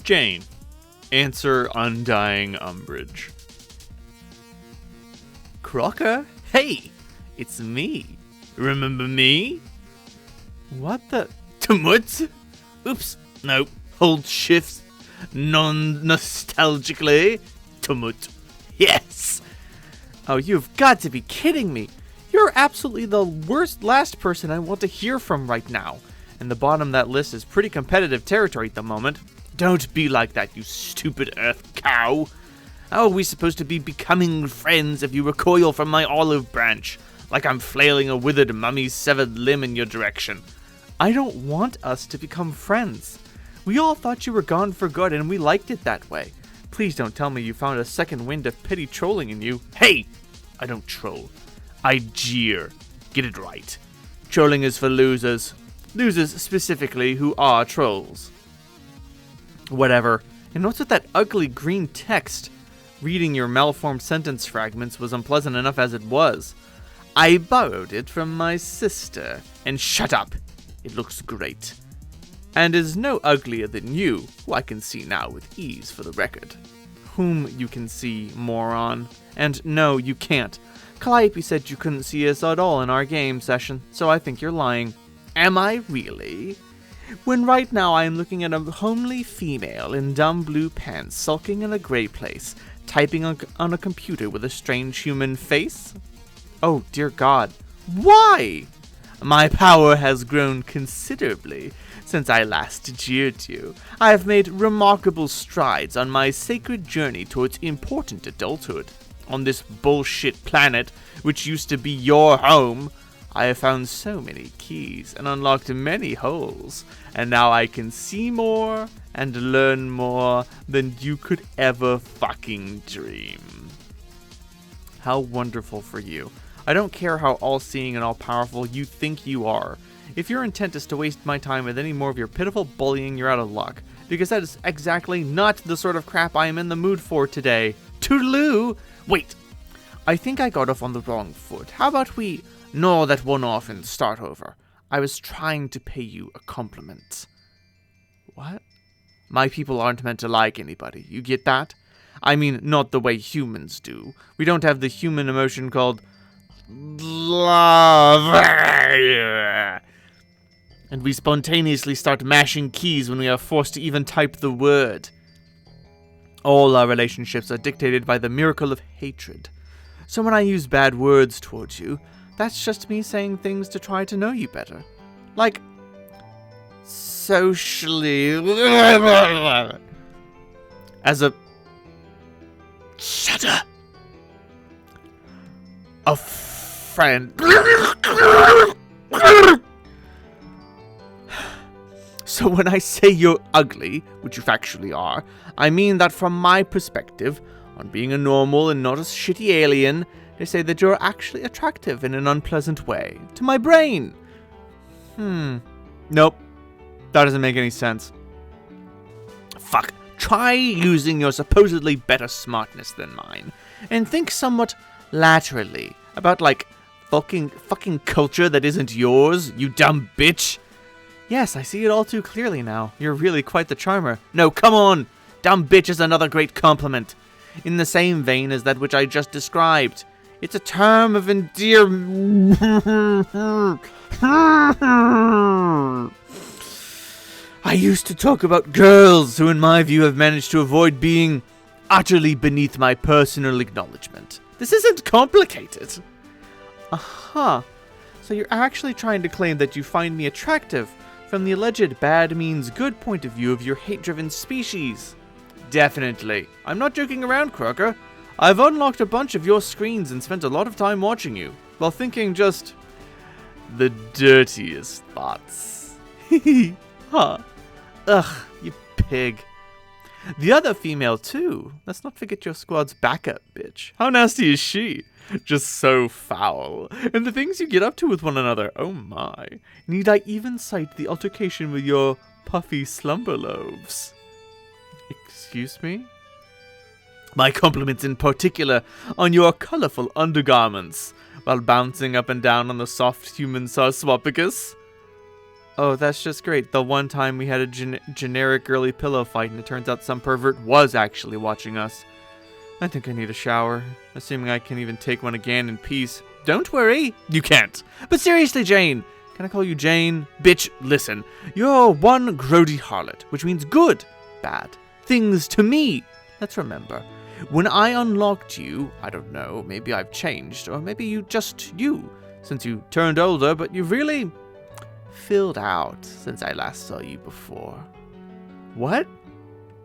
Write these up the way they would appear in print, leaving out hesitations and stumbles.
Jane. Answer undying umbrage. Crocker? Hey! It's me. Remember me? What the? Tumut? Oops. No. Hold shifts. Non-nostalgically. Tumut. Yes! Oh, you've got to be kidding me. You're absolutely the last person I want to hear from right now. And the bottom of that list is pretty competitive territory at the moment. Don't be like that, you stupid earth cow. How are we supposed to be becoming friends if you recoil from my olive branch, like I'm flailing a withered mummy's severed limb in your direction? I don't want us to become friends. We all thought you were gone for good, and we liked it that way. Please don't tell me you found a second wind of petty trolling in you. Hey! I don't troll. I jeer. Get it right. Trolling is for losers. Losers specifically who are trolls. Whatever. And what's with that ugly green text? Reading your malformed sentence fragments was unpleasant enough as it was. I borrowed it from my sister. And shut up! It looks great. And is no uglier than you, who I can see now with ease for the record. Whom you can see, moron. And no, you can't. Calliope said you couldn't see us at all in our game session, so I think you're lying. Am I really? When right now I am looking at a homely female in dumb blue pants sulking in a grey place, typing on a computer with a strange human face? Oh dear God. Why? My power has grown considerably since I last jeered you. I have made remarkable strides on my sacred journey towards important adulthood. On this bullshit planet, which used to be your home, I have found so many keys and unlocked many holes, and now I can see more and learn more than you could ever fucking dream. How wonderful for you. I don't care how all-seeing and all-powerful you think you are. If your intent is to waste my time with any more of your pitiful bullying, you're out of luck, because that is exactly not the sort of crap I am in the mood for today. Toodaloo! Wait, I think I got off on the wrong foot. How about we gnaw that one off and start over? I was trying to pay you a compliment. What? My people aren't meant to like anybody, you get that? I mean, not the way humans do. We don't have the human emotion called love. And we spontaneously start mashing keys when we are forced to even type the word. All our relationships are dictated by the miracle of hatred. So when I use bad words towards you, that's just me saying things to try to know you better. Like, socially... as a... Shudder! A friend... So when I say you're ugly, which you factually are, I mean that from my perspective, on being a normal and not a shitty alien, they say that you're actually attractive in an unpleasant way. To my brain! Nope. That doesn't make any sense. Fuck. Try using your supposedly better smartness than mine, and think somewhat laterally about, like, fucking culture that isn't yours, you dumb bitch. Yes, I see it all too clearly now. You're really quite the charmer. No, come on! Dumb bitch is another great compliment. In the same vein as that which I just described. It's a term of endearment. I used to talk about girls who, in my view, have managed to avoid being utterly beneath my personal acknowledgement. This isn't complicated. Aha. So you're actually trying to claim that you find me attractive from the alleged bad means good point of view of your hate-driven species. Definitely. I'm not joking around, Crocker. I've unlocked a bunch of your screens and spent a lot of time watching you, while thinking just the dirtiest thoughts. Hee huh. Ugh, you pig. The other female, too. Let's not forget your squad's backup, bitch. How nasty is she? Just so foul. And the things you get up to with one another, oh my. Need I even cite the altercation with your puffy slumber loaves? Excuse me? My compliments in particular on your colorful undergarments, while bouncing up and down on the soft human sarcophagus. Oh, that's just great. The one time we had a generic girly pillow fight and it turns out some pervert was actually watching us. I think I need a shower, assuming I can even take one again in peace. Don't worry, you can't. But seriously, Jane, can I call you Jane? Bitch, listen, you're one grody harlot, which means good, bad, things to me. Let's remember, when I unlocked you, I don't know, maybe I've changed, or maybe you just you, since you turned older, but you've really filled out since I last saw you before. What?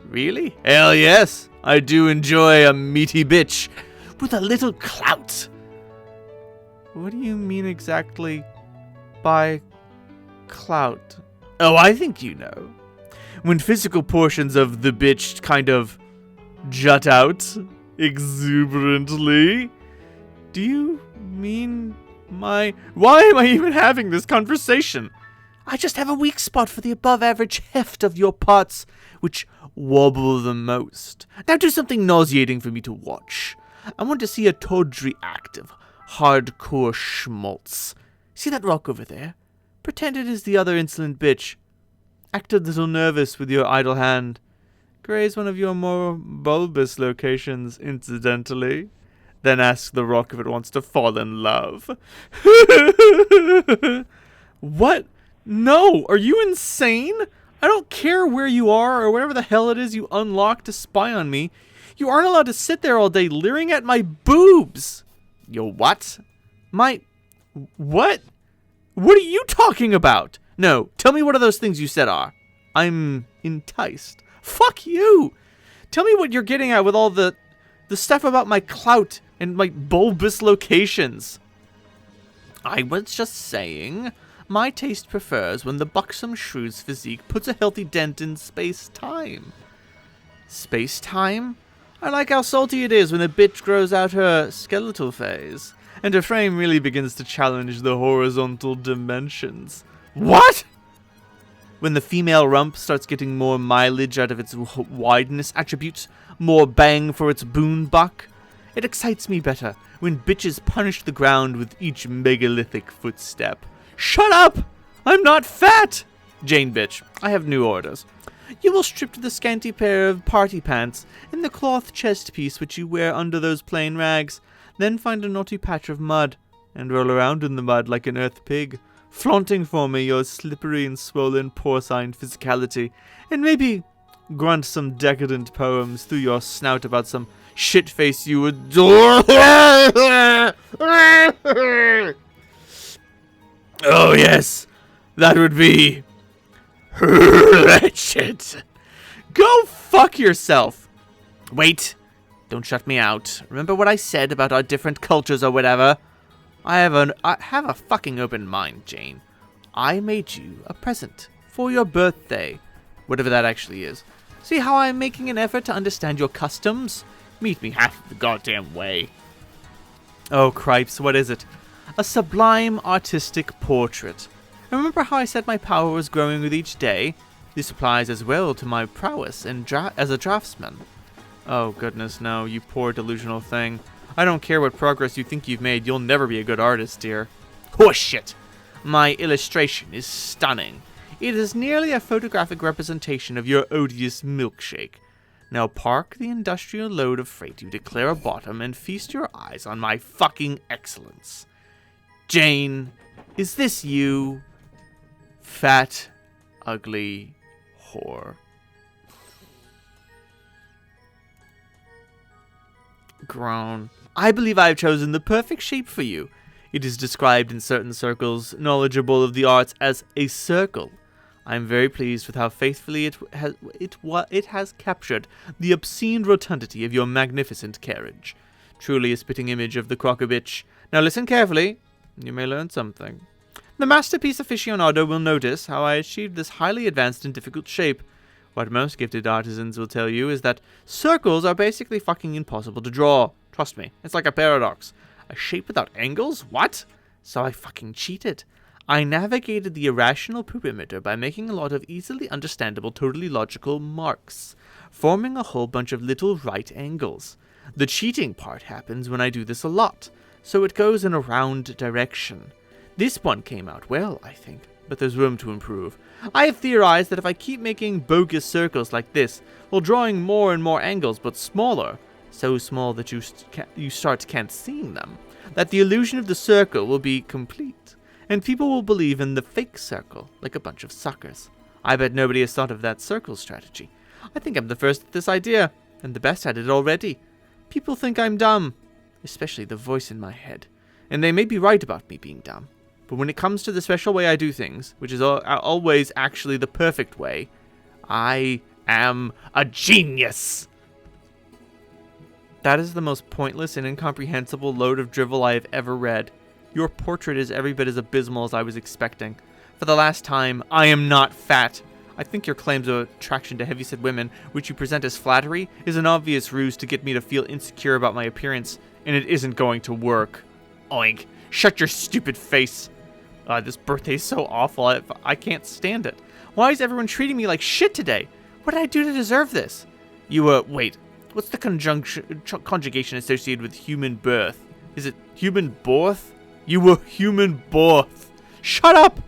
Really? Hell yes, I do enjoy a meaty bitch with a little clout. What do you mean exactly by clout? Oh, I think you know. When physical portions of the bitch kind of jut out exuberantly. Do you mean my... Why am I even having this conversation? I just have a weak spot for the above-average heft of your parts, which wobble the most. Now do something nauseating for me to watch. I want to see a tawdry act of hardcore schmaltz. See that rock over there? Pretend it is the other insolent bitch. Act a little nervous with your idle hand. Graze one of your more bulbous locations, incidentally. Then ask the rock if it wants to fall in love. What? No, are you insane? I don't care where you are or whatever the hell it is you unlocked to spy on me. You aren't allowed to sit there all day leering at my boobs. Your what? My... What? What are you talking about? No, tell me what are those things you said are. I'm enticed. Fuck you! Tell me what you're getting at with all the stuff about my clout and my bulbous locations. I was just saying, my taste prefers when the buxom shrew's physique puts a healthy dent in space-time. Space-time? I like how salty it is when a bitch grows out her skeletal phase, and her frame really begins to challenge the horizontal dimensions. What? When the female rump starts getting more mileage out of its wideness attributes, more bang for its boon buck. It excites me better when bitches punish the ground with each megalithic footstep. Shut up! I'm not fat! Jane bitch, I have new orders. You will strip to the scanty pair of party pants and the cloth chest piece which you wear under those plain rags, then find a naughty patch of mud, and roll around in the mud like an earth pig, flaunting for me your slippery and swollen porcine physicality, and maybe grunt some decadent poems through your snout about some shit-face you adore. Oh yes, that would be wretched. Go fuck yourself. Wait, don't shut me out. Remember what I said about our different cultures or whatever? I have a fucking open mind, Jane. I made you a present for your birthday, whatever that actually is. See how I'm making an effort to understand your customs? Meet me half the goddamn way. Oh, cripes, what is it? A sublime artistic portrait. Remember how I said my power was growing with each day? This applies as well to my prowess as a draftsman. Oh, goodness, no, you poor delusional thing. I don't care what progress you think you've made, you'll never be a good artist, dear. Horseshit! My illustration is stunning. It is nearly a photographic representation of your odious milkshake. Now park the industrial load of freight you declare a bottom and feast your eyes on my fucking excellence. Jane, is this you? Fat, ugly whore. Groan. I believe I have chosen the perfect shape for you. It is described in certain circles knowledgeable of the arts as a circle. I am very pleased with how faithfully it has captured the obscene rotundity of your magnificent carriage. Truly a spitting image of the crocobitch. Now listen carefully. You may learn something. The masterpiece aficionado will notice how I achieved this highly advanced and difficult shape. What most gifted artisans will tell you is that circles are basically fucking impossible to draw. Trust me, it's like a paradox. A shape without angles? What? So I fucking cheated. I navigated the irrational perimeter by making a lot of easily understandable, totally logical marks, forming a whole bunch of little right angles. The cheating part happens when I do this a lot, so it goes in a round direction. This one came out well, I think, but there's room to improve. I have theorized that if I keep making bogus circles like this, while drawing more and more angles but smaller, so small that you start can't seeing them, that the illusion of the circle will be complete, and people will believe in the fake circle like a bunch of suckers. I bet nobody has thought of that circle strategy. I think I'm the first at this idea, and the best at it already. People think I'm dumb, especially the voice in my head, and they may be right about me being dumb. But when it comes to the special way I do things, which is always actually the perfect way, I am a genius! That is the most pointless and incomprehensible load of drivel I have ever read. Your portrait is every bit as abysmal as I was expecting. For the last time, I am not fat. I think your claims of attraction to heavyset women, which you present as flattery, is an obvious ruse to get me to feel insecure about my appearance, and it isn't going to work. Oink. Shut your stupid face. This birthday's so awful, I can't stand it. Why is everyone treating me like shit today? What did I do to deserve this? Wait. What's the conjugation associated with human birth? Is it human birth? You were human birth. Shut up!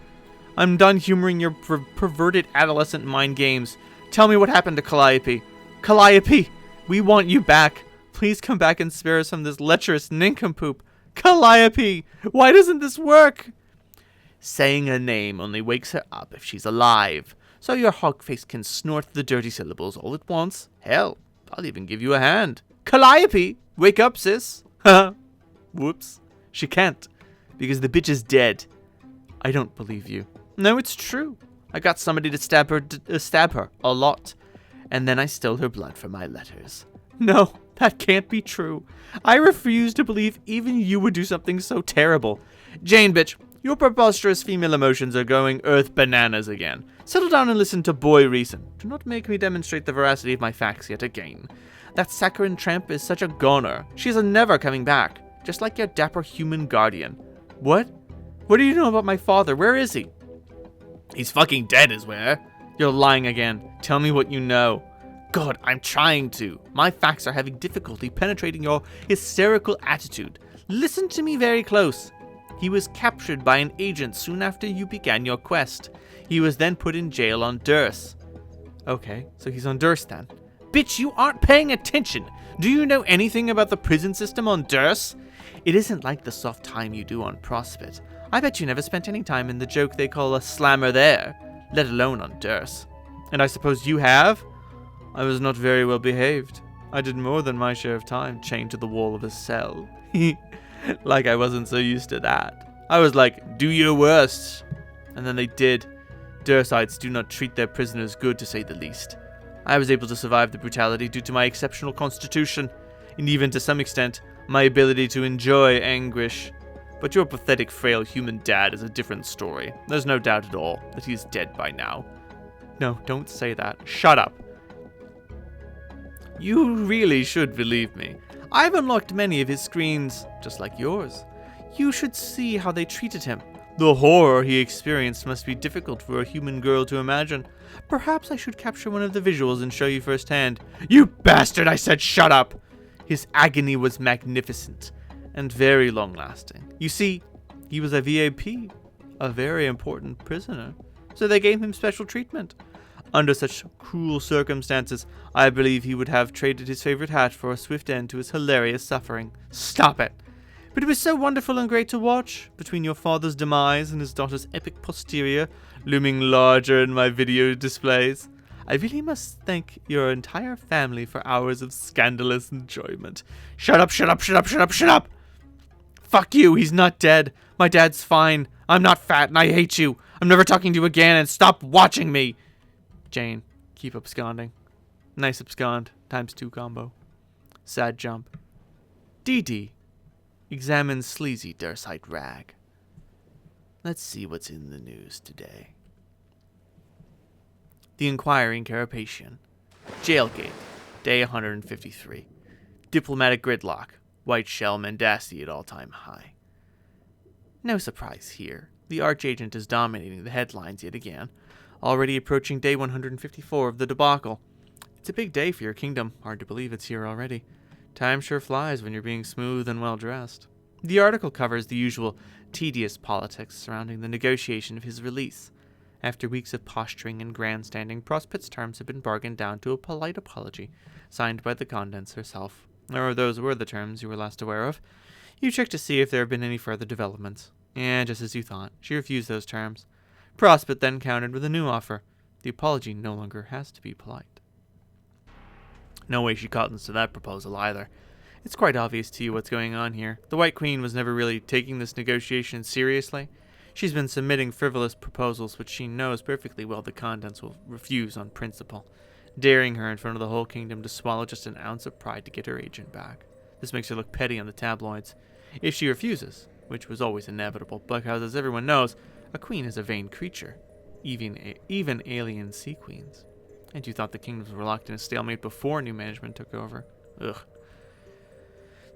I'm done humoring your perverted adolescent mind games. Tell me what happened to Calliope. Calliope, we want you back. Please come back and spare us from this lecherous nincompoop. Calliope, why doesn't this work? Saying her name only wakes her up if she's alive, so your hog face can snort the dirty syllables all at once. Hell, I'll even give you a hand. Calliope, wake up, sis. Haha. Whoops. She can't, because the bitch is dead. I don't believe you. No, it's true. I got somebody to stab her a lot, and then I stole her blood for my letters. No, that can't be true. I refuse to believe even you would do something so terrible. Jane, bitch, your preposterous female emotions are going earth bananas again. Settle down and listen to boy reason. Do not make me demonstrate the veracity of my facts yet again. That saccharine tramp is such a goner. She's never coming back, just like your dapper human guardian. What? What do you know about my father? Where is he? He's fucking dead, is where. You're lying again. Tell me what you know. God, I'm trying to. My facts are having difficulty penetrating your hysterical attitude. Listen to me very close. He was captured by an agent soon after you began your quest. He was then put in jail on Durst. Okay, so he's on Durst then. Bitch, you aren't paying attention. Do you know anything about the prison system on Durst? It isn't like the soft time you do on Prospect. I bet you never spent any time in the joke they call a slammer there, let alone on Durst. And I suppose you have? I was not very well behaved. I did more than my share of time chained to the wall of a cell. Like I wasn't so used to that. I was like, do your worst. And then they did. Durstites do not treat their prisoners good, to say the least. I was able to survive the brutality due to my exceptional constitution, and even to some extent, my ability to enjoy anguish. But your pathetic, frail human dad is a different story. There's no doubt at all that he's dead by now. No, don't say that. Shut up. You really should believe me. I've unlocked many of his screens, just like yours. You should see how they treated him. The horror he experienced must be difficult for a human girl to imagine. Perhaps I should capture one of the visuals and show you firsthand. You bastard, I said shut up! His agony was magnificent and very long-lasting. You see, he was a VIP, a very important prisoner, so they gave him special treatment. Under such cruel circumstances, I believe he would have traded his favorite hat for a swift end to his hilarious suffering. Stop it! But it was so wonderful and great to watch, between your father's demise and his daughter's epic posterior looming larger in my video displays. I really must thank your entire family for hours of scandalous enjoyment. Shut up, shut up, shut up, shut up, shut up! Fuck you, he's not dead. My dad's fine. I'm not fat and I hate you. I'm never talking to you again and stop watching me. Jane, keep absconding. Nice abscond, ×2 combo. Sad jump. DD, examine sleazy Dursite rag. Let's see what's in the news today. The Inquiring Carapacian. Jailgate, day 153. Diplomatic gridlock. White shell mendacity at all-time high. No surprise here. The Archagent is dominating the headlines yet again, already approaching day 154 of the debacle. It's a big day for your kingdom. Hard to believe it's here already. Time sure flies when you're being smooth and well-dressed. The article covers the usual tedious politics surrounding the negotiation of his release. After weeks of posturing and grandstanding, Prospit's terms had been bargained down to a polite apology, signed by the Condense herself. Or those were the terms you were last aware of. You checked to see if there had been any further developments. And just as you thought, she refused those terms. Prospit then countered with a new offer. The apology no longer has to be polite. No way she cottons to that proposal either. It's quite obvious to you what's going on here. The White Queen was never really taking this negotiation seriously. She's been submitting frivolous proposals which she knows perfectly well the Condense will refuse on principle, daring her in front of the whole kingdom to swallow just an ounce of pride to get her agent back. This makes her look petty on the tabloids. If she refuses, which was always inevitable, because as everyone knows, a queen is a vain creature, even alien sea queens. And you thought the kingdoms were locked in a stalemate before new management took over. Ugh.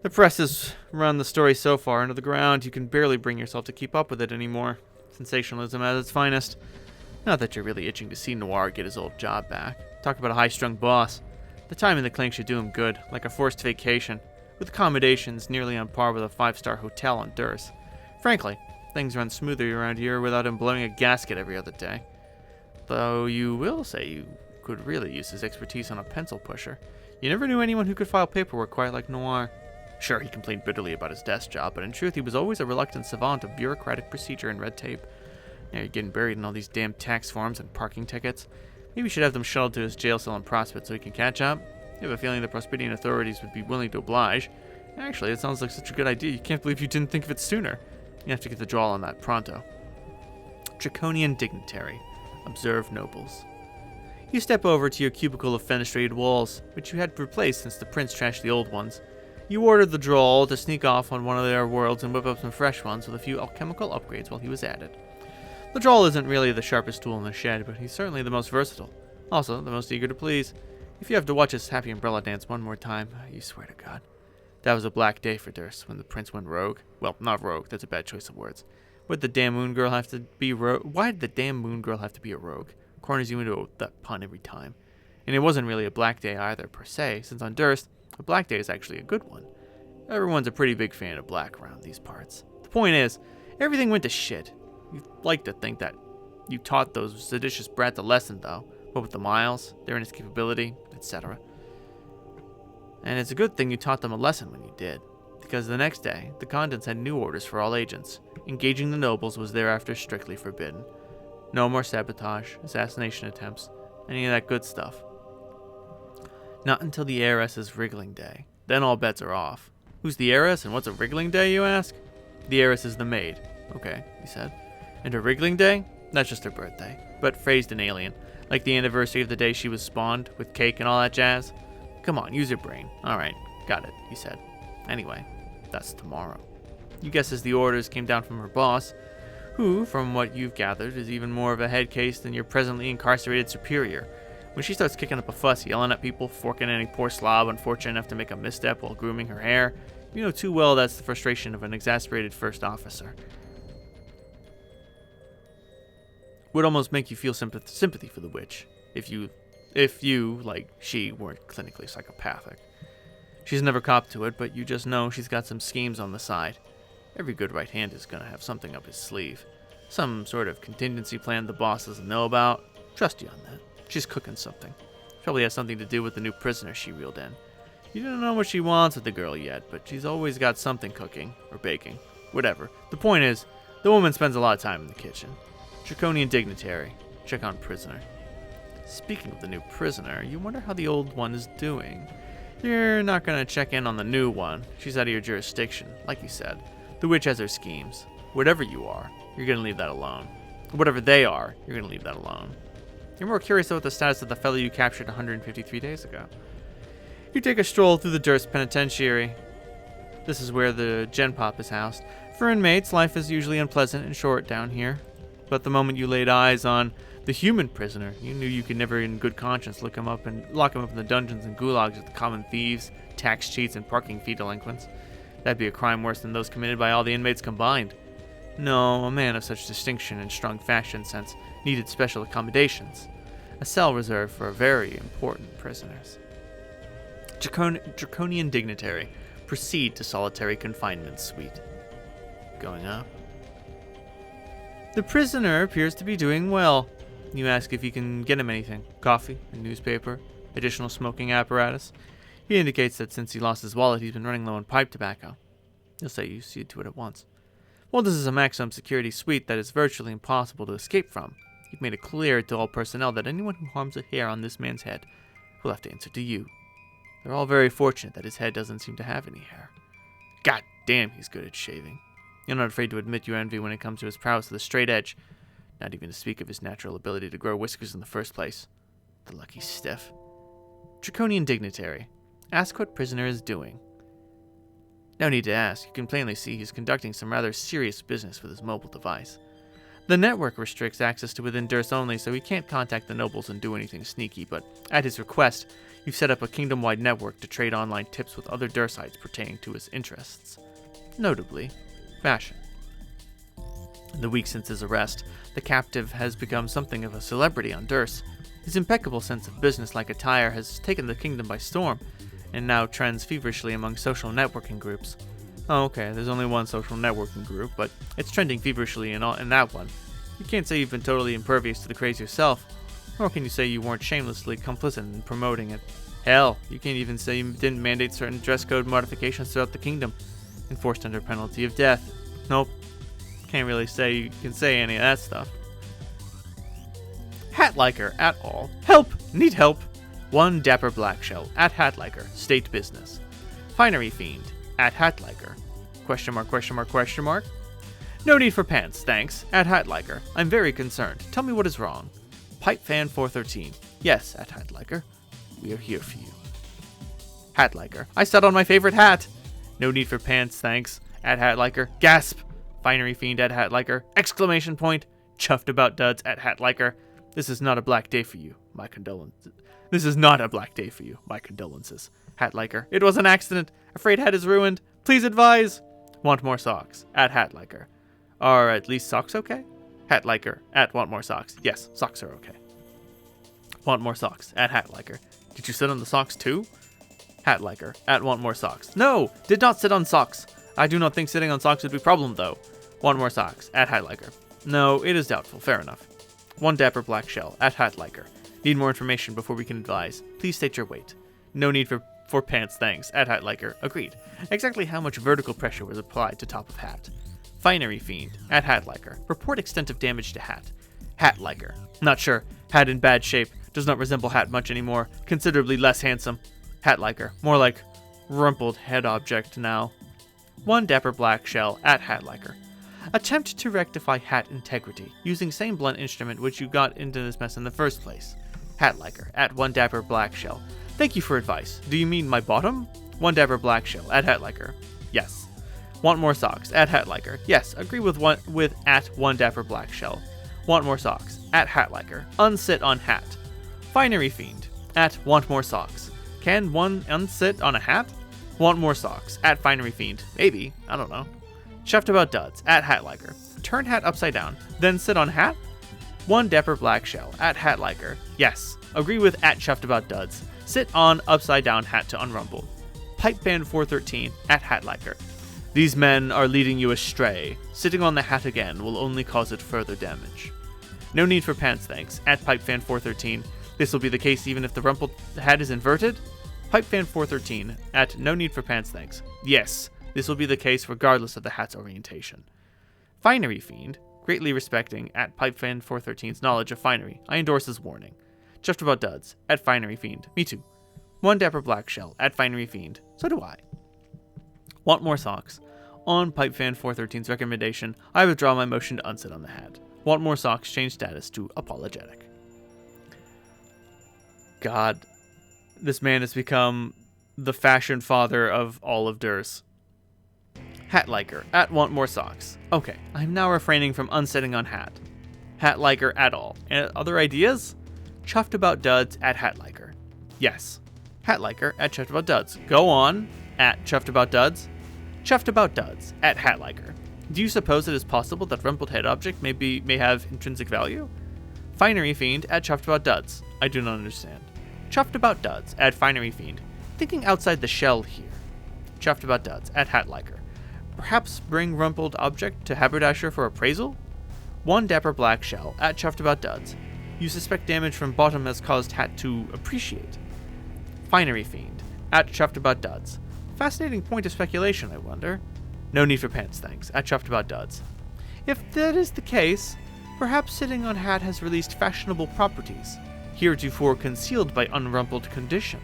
The press has run the story so far into the ground, you can barely bring yourself to keep up with it anymore. Sensationalism at its finest. Not that you're really itching to see Noir get his old job back. Talk about a high-strung boss. The time in the clink should do him good, like a forced vacation, with accommodations nearly on par with a 5-star hotel on Durst. Frankly, things run smoother around here without him blowing a gasket every other day. Though you will say you could really use his expertise on a pencil pusher. You never knew anyone who could file paperwork quite like Noir. Sure, he complained bitterly about his desk job, but in truth he was always a reluctant savant of bureaucratic procedure and red tape. Now you're getting buried in all these damn tax forms and parking tickets. Maybe you should have them shuttled to his jail cell in Prospect so he can catch up. You have a feeling the Prosperian authorities would be willing to oblige. Actually, it sounds like such a good idea, you can't believe you didn't think of it sooner. You have to get the draw on that pronto. Draconian dignitary. Observe nobles. You step over to your cubicle of fenestrated walls, which you had replaced since the prince trashed the old ones. You ordered the Droll to sneak off on one of their worlds and whip up some fresh ones with a few alchemical upgrades while he was at it. The Droll isn't really the sharpest tool in the shed, but he's certainly the most versatile. Also, the most eager to please. If you have to watch his happy umbrella dance one more time, you swear to God. That was a black day for Durst when the prince went rogue. Well, not rogue, that's a bad choice of words. Why'd the damn moon girl have to be Why did the damn moon girl have to be a rogue? Corners you into that pun every time. And it wasn't really a black day either, per se, since on Durst, a black day is actually a good one. Everyone's a pretty big fan of black around these parts. The point is, everything went to shit. You'd like to think that you taught those seditious brats a lesson, though. What with the miles, their inescapability, etc. And it's a good thing you taught them a lesson when you did. Because the next day, the Condense had new orders for all agents. Engaging the nobles was thereafter strictly forbidden. No more sabotage, assassination attempts, any of that good stuff. Not until the heiress's wriggling day. Then all bets are off. Who's the heiress and what's a wriggling day, you ask? The heiress is the maid. Okay, he said. And her wriggling day? That's just her birthday, but phrased in alien, like the anniversary of the day she was spawned, with cake and all that jazz. Come on, use your brain. Alright, got it, he said. Anyway, that's tomorrow. You guess as the orders came down from her boss, who, from what you've gathered, is even more of a head case than your presently incarcerated superior. When she starts kicking up a fuss, yelling at people, forking any poor slob unfortunate enough to make a misstep while grooming her hair, you know too well that's the frustration of an exasperated first officer. Would almost make you feel sympathy for the witch, if you, like she, weren't clinically psychopathic. She's never copped to it, but you just know she's got some schemes on the side. Every good right hand is gonna have something up his sleeve. Some sort of contingency plan the boss doesn't know about. Trust you on that. She's cooking something. Probably has something to do with the new prisoner she reeled in. You don't know what she wants with the girl yet, but she's always got something cooking, or baking. Whatever. The point is, the woman spends a lot of time in the kitchen. Draconian dignitary. Check on prisoner. Speaking of the new prisoner, you wonder how the old one is doing. You're not going to check in on the new one. She's out of your jurisdiction, like you said. The witch has her schemes. Whatever you are, you're going to leave that alone. Whatever they are, you're going to leave that alone. You're more curious about the status of the fellow you captured 153 days ago. You take a stroll through the Durst Penitentiary. This is where the Gen Pop is housed. For inmates, life is usually unpleasant and short down here. But the moment you laid eyes on the human prisoner, you knew you could never in good conscience lock him up in the dungeons and gulags with the common thieves, tax cheats, and parking fee delinquents. That'd be a crime worse than those committed by all the inmates combined. No, a man of such distinction and strong fashion sense needed special accommodations. A cell reserved for very important prisoners. Draconian dignitary. Proceed to solitary confinement suite. Going up. The prisoner appears to be doing well. You ask if you can get him anything. Coffee, a newspaper, additional smoking apparatus. He indicates that since he lost his wallet, he's been running low on pipe tobacco. You'll say you see to it at once. Well, this is a maximum security suite that is virtually impossible to escape from. You've made it clear to all personnel that anyone who harms a hair on this man's head will have to answer to you. They're all very fortunate that his head doesn't seem to have any hair. God damn, he's good at shaving. You're not afraid to admit your envy when it comes to his prowess with a straight edge, not even to speak of his natural ability to grow whiskers in the first place. The lucky stiff. Draconian dignitary. Ask what prisoner is doing. No need to ask. You can plainly see he's conducting some rather serious business with his mobile device. The network restricts access to within Durst only, so he can't contact the nobles and do anything sneaky, but at his request, you've set up a kingdom-wide network to trade online tips with other Dursites pertaining to his interests. Notably, fashion. In the week since his arrest, the captive has become something of a celebrity on Durst. His impeccable sense of business-like attire has taken the kingdom by storm, and now trends feverishly among social networking groups. Oh, okay, there's only one social networking group, but it's trending feverishly in that one. You can't say you've been totally impervious to the craze yourself, nor can you say you weren't shamelessly complicit in promoting it. Hell, you can't even say you didn't mandate certain dress code modifications throughout the kingdom, enforced under penalty of death. Nope, can't really say you can say any of that stuff. Hatliker at all. Help! Need help! One dapper black shell at Hatliker. State business. Finery fiend at Hatliker. Question mark, question mark, question mark. No need for pants, thanks. At Hatliker. I'm very concerned. Tell me what is wrong. Pipe fan 413. Yes, at Hatliker. We are here for you. Hatliker. I sat on my favorite hat. No need for pants, thanks. At Hatliker. Gasp. Finery fiend at Hatliker. Exclamation point. Chuffed about duds at Hatliker. This is not a black day for you. My condolences. This is not a black day for you. My condolences. Hatliker. It was an accident. Afraid hat is ruined. Please advise. Want more socks. At Hatliker. Are at least socks okay? Hatliker. At want more socks. Yes, socks are okay. Want more socks. At Hatliker. Did you sit on the socks too? Hatliker. At want more socks. No! Did not sit on socks. I do not think sitting on socks would be a problem though. Want more socks. At Hatliker. No, it is doubtful. Fair enough. One dapper black shell. At Hatliker. Need more information before we can advise. Please state your weight. No need for pants, thanks. At Hatliker. Agreed. Exactly how much vertical pressure was applied to top of hat? Finery fiend. At Hatliker. Report extent of damage to hat. Hatliker. Not sure. Hat in bad shape. Does not resemble hat much anymore. Considerably less handsome. Hatliker. More like rumpled head object now. One dapper black shell. At Hatliker. Attempt to rectify hat integrity, using same blunt instrument which you got into this mess in the first place. Hatliker. At one dapper black shell. Thank you for advice. Do you mean my bottom? One dapper black shell. At Hatliker. Yes. Want more socks. At Hatliker. Yes. Agree with at one dapper black shell. Want more socks. At Hatliker. Unsit on hat. Finery fiend. At want more socks. Can one unsit on a hat? Want more socks. At Finery fiend. Maybe. I don't know. Chuffed about duds. At Hatliker. Turn hat upside down. Then sit on hat? One dapper black shell. At Hatliker. Yes. Agree with at chuffed about duds. Sit on upside down hat to unrumble. Pipe band 413. At Hatliker. These men are leading you astray. Sitting on the hat again will only cause it further damage. No need for pants, thanks. At Pipe fan 413. This will be the case even if the rumpled hat is inverted? Pipe fan 413. At no need for pants, thanks. Yes. This will be the case regardless of the hat's orientation. Finery fiend, greatly respecting at Pipefan 413's knowledge of finery, I endorse his warning. Chuffed about duds, at Finery fiend, me too. One dapper black shell, at Finery fiend, so do I. Want more socks? On Pipefan 413's recommendation, I withdraw my motion to unsit on the hat. Want more socks, change status to apologetic. God, this man has become the fashion father of all of Durst. Hatliker. At want more socks. Okay, I'm now refraining from unsitting on hat. Hatliker at all. And other ideas? Chuffed about duds at Hatliker. Yes. Hatliker at chuffed about duds. Go on. At chuffed about duds. Chuffed about duds at Hatliker. Do you suppose it is possible that rumpled head object may have intrinsic value? Finery fiend at chuffed about duds. I do not understand. Chuffed about duds at Finery fiend. Thinking outside the shell here. Chuffed about duds at Hatliker. Perhaps bring rumpled object to Haberdasher for appraisal? 1 dapper black shell at Chuffed About Duds. You suspect damage from bottom has caused hat to appreciate. Finery Fiend at Chuffed About Duds. Fascinating point of speculation, I wonder. No need for pants, thanks, at Chuffed About Duds. If that is the case, perhaps sitting on hat has released fashionable properties, heretofore concealed by unrumpled condition.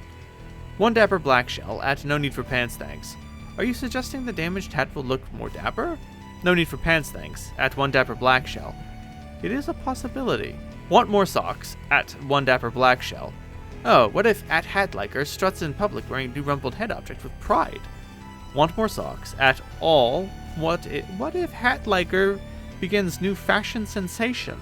1 dapper black shell at No Need for Pants, thanks. Are you suggesting the damaged hat will look more dapper? No need for pants, thanks, at 1 dapper black shell. It is a possibility. Want more socks at 1 dapper black shell. Oh, what if at hat liker struts in public wearing new rumpled head object with pride? Want more socks at all? What if hat liker begins new fashion sensation?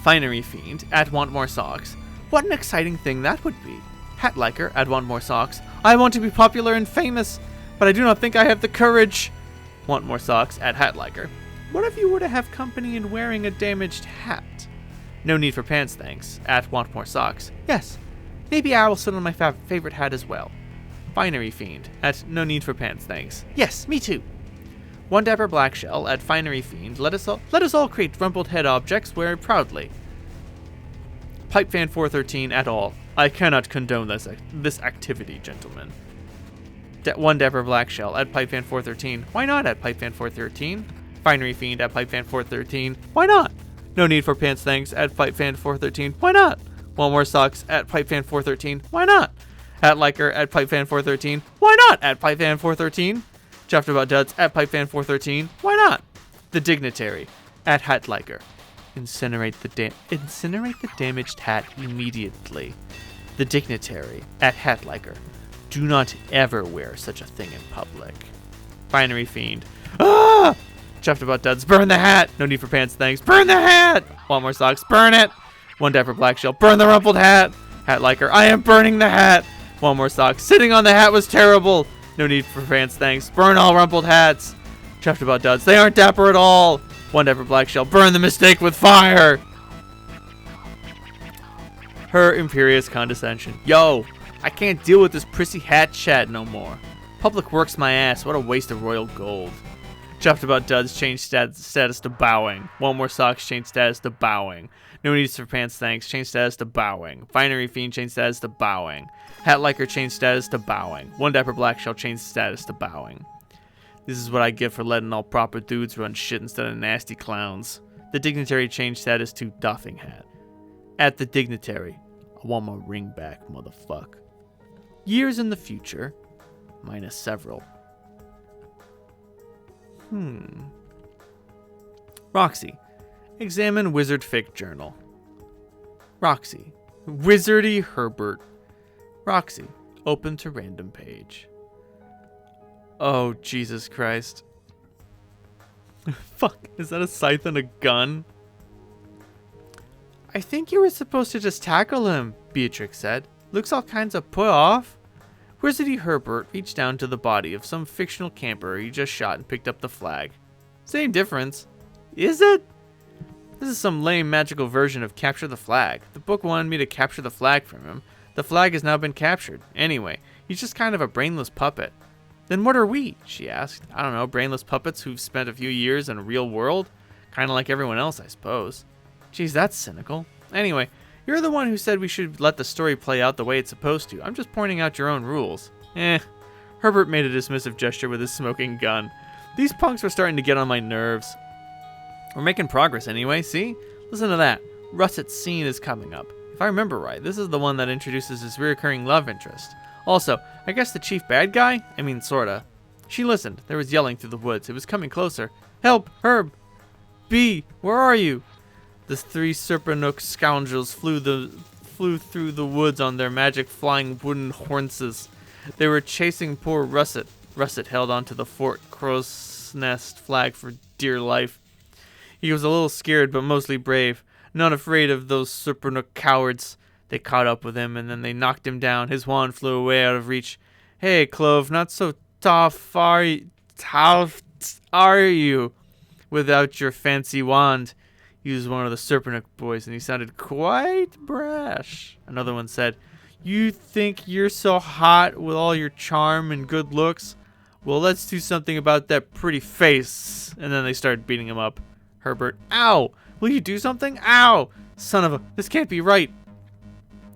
Finery Fiend at Want More Socks. What an exciting thing that would be. Hat liker at Want More Socks. I want to be popular and famous, but I do not think I have the courage. Want More Socks at Hat liker. What if you were to have company in wearing a damaged hat? No need for pants, thanks, at Want More Socks. Yes, maybe I will sit on my favorite hat as well. Finery Fiend at No Need for Pants, thanks. Yes, me too. 1 dapper black shell at Finery Fiend. Let us all create rumpled head objects, wear it proudly. Pipefan 413 at all. I cannot condone this activity, gentlemen. 1 dapper black shell at Pipefan 413. Why not at Pipefan 413? Finery Fiend at Pipefan 413. Why not? No need for pants, thanks, at Pipefan 413. Why not? Want more socks at Pipefan 413. Why not? Hat liker at Pipefan 413. Why not? At Pipefan 413. Chuffed About Duds at Pipefan 413. Why not? The Dignitary at Hat liker. Incinerate the damaged hat immediately. The Dignitary at Hat liker. Do not ever wear such a thing in public. Finery Fiend. Ah! Chuffed About Duds. Burn the hat. No need for pants, thanks. Burn the hat. Want more socks? Burn it. 1 dapper black shell. Burn the rumpled hat. Hat liker. I am burning the hat. Want more socks? Sitting on the hat was terrible. No need for pants, thanks. Burn all rumpled hats. Chuffed About Duds. They aren't dapper at all. 1 dapper black shell. Burn the mistake with fire. Her imperious condescension. Yo, I can't deal with this prissy hat chat no more. Public works my ass. What a waste of royal gold. Chuffed About Duds changed status to bowing. Want more socks changed status to bowing. No needs for pants, thanks. Changed status to bowing. Finery Fiend changed status to bowing. Hat liker changed status to bowing. 1 dapper black shell changed status to bowing. This is what I get for letting all proper dudes run shit instead of nasty clowns. The Dignitary changed status to doffing hat. At the Dignitary, I want my ring back, motherfuck. Years in the future, minus several. Roxy. Examine Wizard Fic Journal. Roxy. Wizardy Herbert. Roxy. Open to random page. Oh, Jesus Christ. Fuck, is that a scythe and a gun? I think you were supposed to just tackle him, Beatrix said. Looks all kinds of put off. Wizardy Herbert reached down to the body of some fictional camper he just shot and picked up the flag. Same difference. Is it? This is some lame magical version of capture the flag. The book wanted me to capture the flag from him. The flag has now been captured. Anyway, he's just kind of a brainless puppet. Then what are we? She asked. I don't know, brainless puppets who've spent a few years in a real world? Kind of like everyone else, I suppose. Geez, that's cynical. Anyway, you're the one who said we should let the story play out the way it's supposed to. I'm just pointing out your own rules. Herbert made a dismissive gesture with his smoking gun. These punks were starting to get on my nerves. We're making progress anyway, see? Listen to that. Russet's scene is coming up. If I remember right, this is the one that introduces his reoccurring love interest. Also, I guess the chief bad guy? I mean, sorta. She listened. There was yelling through the woods. It was coming closer. Help! Herb! B! Where are you? The 3 Serpanook scoundrels flew through the woods on their magic flying wooden horses. They were chasing poor Russet. Russet held onto the Fort Crow's Nest flag for dear life. He was a little scared, but mostly brave. Not afraid of those Serpanook cowards. They caught up with him, and then they knocked him down. His wand flew away out of reach. Hey, Clove, not so tough are you without your fancy wand? He was one of the Serpanook boys, and he sounded quite brash. Another one said, You think you're so hot with all your charm and good looks? Well, let's do something about that pretty face. And then they started beating him up. Herbert, ow! Will you do something? Ow! Son of a... This can't be right.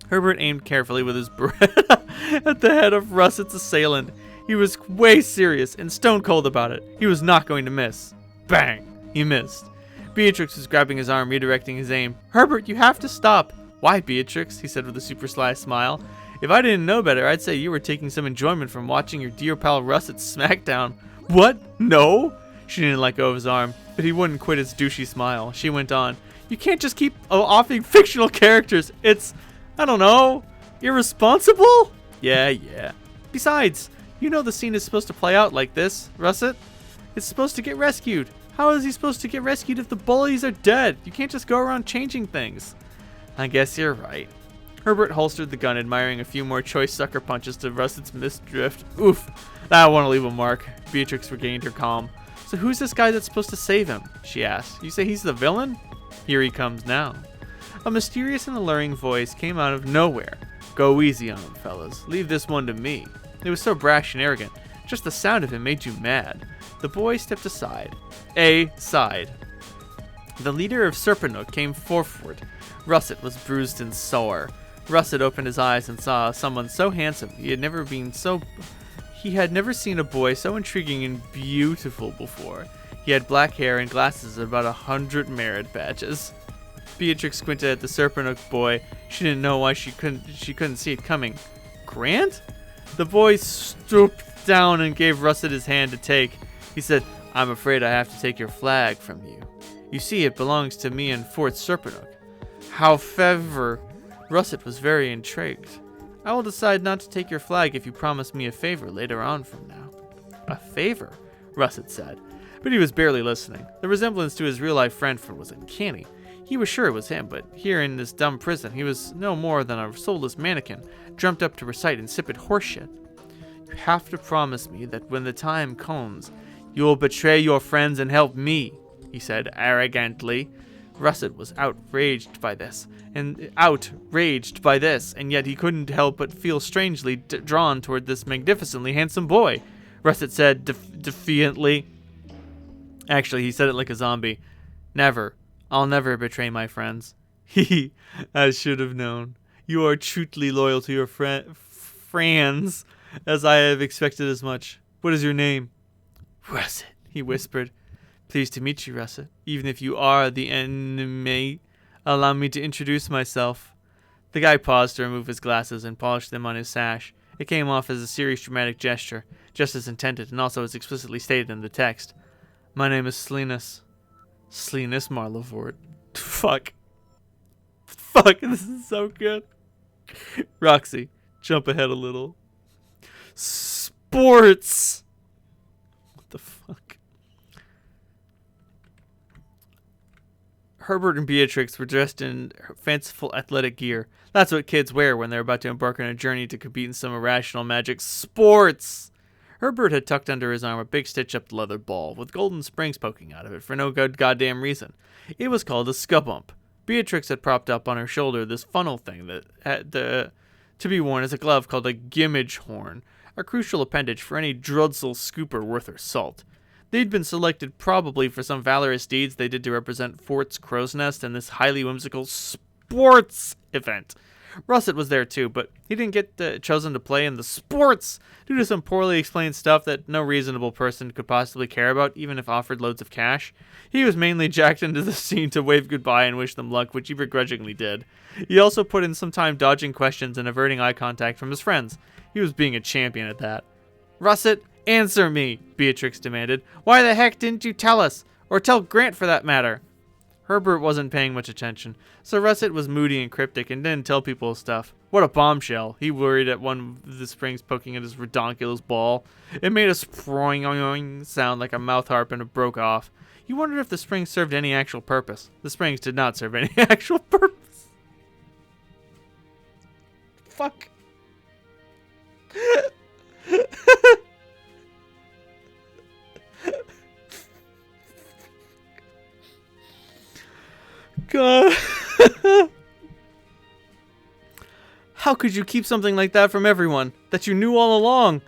Herbert aimed carefully with his Beretta at the head of Russet's assailant. He was way serious and stone cold about it. He was not going to miss. Bang! He missed. Beatrix was grabbing his arm, redirecting his aim. Herbert, you have to stop. Why, Beatrix? He said with a super sly smile. If I didn't know better, I'd say you were taking some enjoyment from watching your dear pal Russet's smackdown. What? No? She didn't let go of his arm, but he wouldn't quit his douchey smile. She went on. You can't just keep offing fictional characters. It's, I don't know, irresponsible? Yeah. Besides, you know the scene is supposed to play out like this, Russet. It's supposed to get rescued. How is he supposed to get rescued if the bullies are dead? You can't just go around changing things. I guess you're right. Herbert holstered the gun, admiring a few more choice sucker punches to Russet's missed drift. Oof, that won't leave a mark. Beatrix regained her calm. So who's this guy that's supposed to save him? She asked. You say he's the villain? Here he comes now. A mysterious and alluring voice came out of nowhere. Go easy on him, fellas. Leave this one to me. It was so brash and arrogant. Just the sound of him made you mad. The boy stepped aside. The leader of Serpanook came forward. Russet was bruised and sore. Russet opened his eyes and saw someone so handsome he had never seen a boy so intriguing and beautiful before. He had black hair and glasses and about 100 merit badges. Beatrix squinted at the Serpanook boy. She didn't know why she couldn't see it coming. Grant? The boy stooped down and gave Russet his hand to take. He said, I'm afraid I have to take your flag from you. You see, it belongs to me and Fort Serpanook. However, Russet was very intrigued. I will decide not to take your flag if you promise me a favor later on from now. A favor? Russet said. But he was barely listening. The resemblance to his real-life friend was uncanny. He was sure it was him, but here in this dumb prison, he was no more than a soulless mannequin, drummed up to recite insipid horseshit. You have to promise me that when the time comes, you will betray your friends and help me, he said arrogantly. Russet was outraged by this, and yet he couldn't help but feel strangely drawn toward this magnificently handsome boy. Russet said defiantly. Actually, he said it like a zombie. Never. I'll never betray my friends. He, I should have known. You are truly loyal to your friends, as I have expected as much. What is your name? Russet, he whispered. Pleased to meet you, Russet. Even if you are the enemy, allow me to introduce myself. The guy paused to remove his glasses and polish them on his sash. It came off as a serious dramatic gesture, just as intended and also as explicitly stated in the text. My name is Slinus. Slinus Marlevort. Fuck, this is so good. Roxy, jump ahead a little. Sports! What the fuck? Herbert and Beatrix were dressed in fanciful athletic gear. That's what kids wear when they're about to embark on a journey to compete in some irrational magic sports. Herbert had tucked under his arm a big stitch-up leather ball with golden springs poking out of it for no good goddamn reason. It was called a scubump. Beatrix had propped up on her shoulder this funnel thing that had to be worn as a glove called a gimmage horn, a crucial appendage for any Drudsel scooper worth her salt. They'd been selected probably for some valorous deeds they did to represent Fort's Crow's Nest in this highly whimsical sports event. Russet was there too, but he didn't get chosen to play in the sports due to some poorly explained stuff that no reasonable person could possibly care about, even if offered loads of cash. He was mainly jacked into the scene to wave goodbye and wish them luck, which he begrudgingly did. He also put in some time dodging questions and averting eye contact from his friends. He was being a champion at that. Russet, answer me, Beatrix demanded. Why the heck didn't you tell us? Or tell Grant for that matter? Herbert wasn't paying much attention, so Russet was moody and cryptic and didn't tell people stuff. What a bombshell. He worried at one of the springs poking at his redonkulous ball. It made a sproing sound like a mouth harp and it broke off. He wondered if the springs served any actual purpose. The springs did not serve any actual purpose. Fuck. God. How could you keep something like that from everyone? That you knew all along?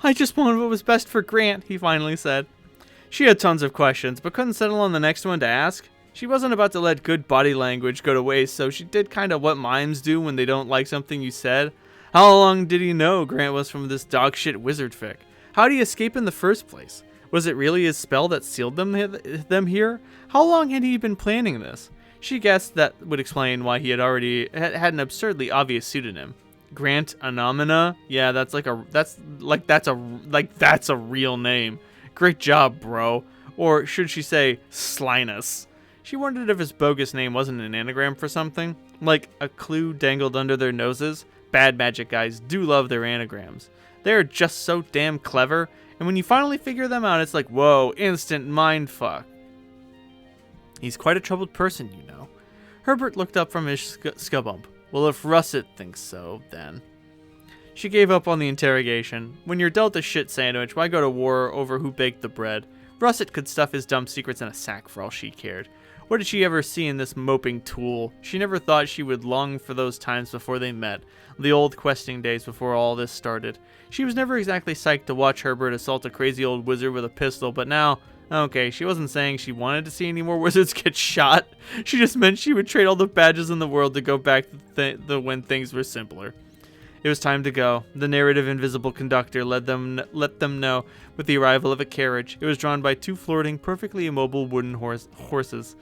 I just wanted what was best for Grant, he finally said. She had tons of questions, but couldn't settle on the next one to ask. She wasn't about to let good body language go to waste, so she did kind of what mimes do when they don't like something you said. How long did he know Grant was from this dogshit wizard fic? How did he escape in the first place? Was it really his spell that sealed them here? How long had he been planning this? She guessed that would explain why he had an absurdly obvious pseudonym. Grant Anomina? Yeah, that's a real name. Great job, bro. Or should she say Slinus? She wondered if his bogus name wasn't an anagram for something, like a clue dangled under their noses. Bad magic guys do love their anagrams. They're just so damn clever, and when you finally figure them out, it's like, whoa, instant mindfuck. He's quite a troubled person, you know. Herbert looked up from his skubump. Well, if Russet thinks so, then. She gave up on the interrogation. When you're dealt a shit sandwich, why go to war over who baked the bread? Russet could stuff his dumb secrets in a sack for all she cared. What did she ever see in this moping tool? She never thought she would long for those times before they met, the old questing days before all this started. She was never exactly psyched to watch Herbert assault a crazy old wizard with a pistol, but now, okay, she wasn't saying she wanted to see any more wizards get shot. She just meant she would trade all the badges in the world to go back to when things were simpler. It was time to go. The narrative invisible conductor let them know with the arrival of a carriage. It was drawn by two flirting, perfectly immobile wooden horses.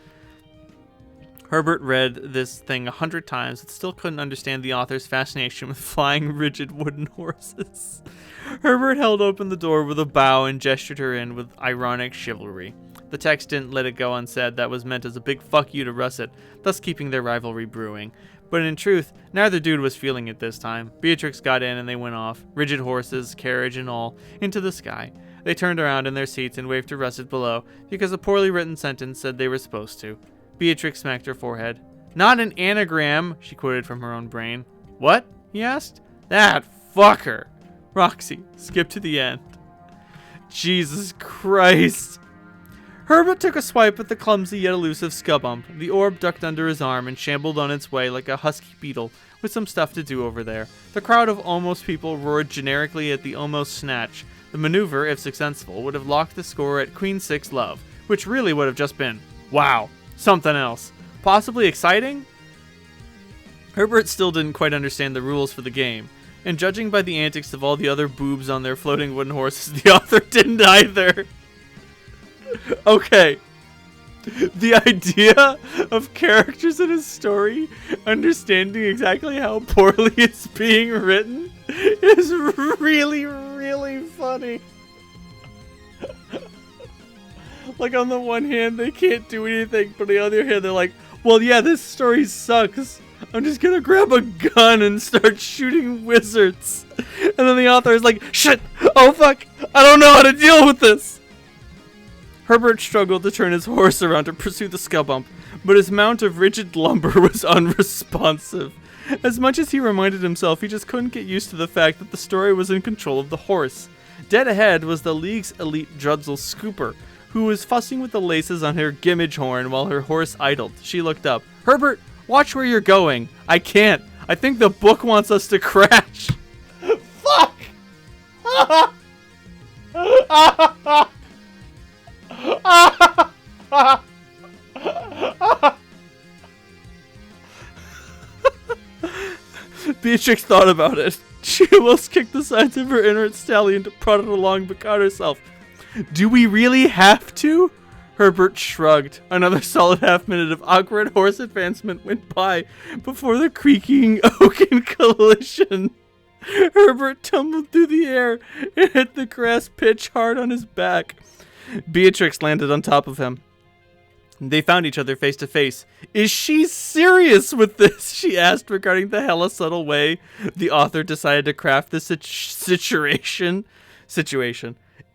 Herbert read this thing 100 times, but still couldn't understand the author's fascination with flying, rigid wooden horses. Herbert held open the door with a bow and gestured her in with ironic chivalry. The text didn't let it go unsaid. That was meant as a big fuck you to Russet, thus keeping their rivalry brewing. But in truth, neither dude was feeling it this time. Beatrix got in and they went off, rigid horses, carriage and all, into the sky. They turned around in their seats and waved to Russet below, because a poorly written sentence said they were supposed to. Beatrix smacked her forehead. Not an anagram, she quoted from her own brain. What? He asked. That fucker. Roxy, skip to the end. Jesus Christ. Herbert took a swipe at the clumsy yet elusive Skubump. The orb ducked under his arm and shambled on its way like a husky beetle with some stuff to do over there. The crowd of almost people roared generically at the almost snatch. The maneuver, if successful, would have locked the score at Queen 6 love, which really would have just been, wow, something else. Possibly exciting? Herbert still didn't quite understand the rules for the game, and judging by the antics of all the other boobs on their floating wooden horses, the author didn't either. Okay. The idea of characters in a story understanding exactly how poorly it's being written is really, really funny. Like, on the one hand, they can't do anything, but on the other hand, they're like, well, yeah, this story sucks. I'm just gonna grab a gun and start shooting wizards. And then the author is like, shit, oh fuck, I don't know how to deal with this. Herbert struggled to turn his horse around to pursue the Skubump, but his mount of rigid lumber was unresponsive. As much as he reminded himself, he just couldn't get used to the fact that the story was in control of the horse. Dead ahead was the League's elite Drudzel Scooper, who was fussing with the laces on her gimmage horn while her horse idled. She looked up. Herbert, watch where you're going. I can't. I think the book wants us to crash. Fuck! Beatrix thought about it. She almost kicked the sides of her inert stallion to prod it along, but caught herself. Do we really have to? Herbert shrugged. Another solid half-minute of awkward horse advancement went by before the creaking oaken collision. Herbert tumbled through the air and hit the grass pitch hard on his back. Beatrix landed on top of him. They found each other face to face. Is she serious with this? She asked, regarding the hella subtle way the author decided to craft this situation.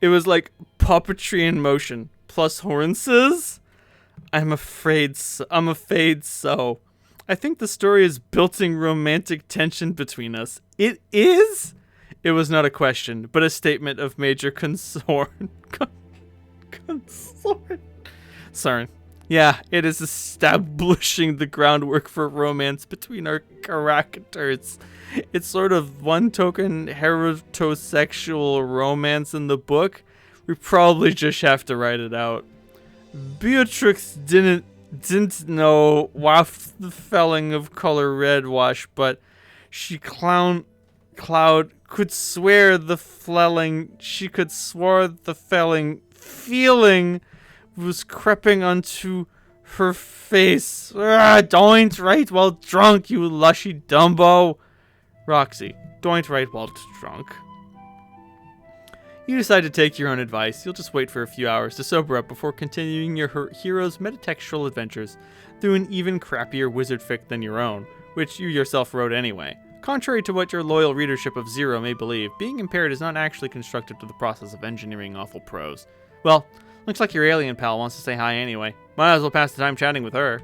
It was like puppetry in motion, plus horses. I'm afraid so. I think the story is building romantic tension between us. It is? It was not a question, but a statement of major concern. Sorry. Yeah, it is establishing the groundwork for romance between our characters. It's sort of one token heterosexual romance in the book, We probably just have to write it out. Beatrix didn't know waft the felling of color red wash, but she Cloud could swear the felling, she could swore the felling feeling was creeping onto her face. Don't write while drunk, you lushy Dumbo. Roxy, don't write while drunk. You decide to take your own advice. You'll just wait for a few hours to sober up before continuing your hero's metatextual adventures through an even crappier wizard fic than your own, which you yourself wrote anyway. Contrary to what your loyal readership of Zero may believe, being impaired is not actually constructive to the process of engineering awful prose. Well, looks like your alien pal wants to say hi anyway. Might as well pass the time chatting with her.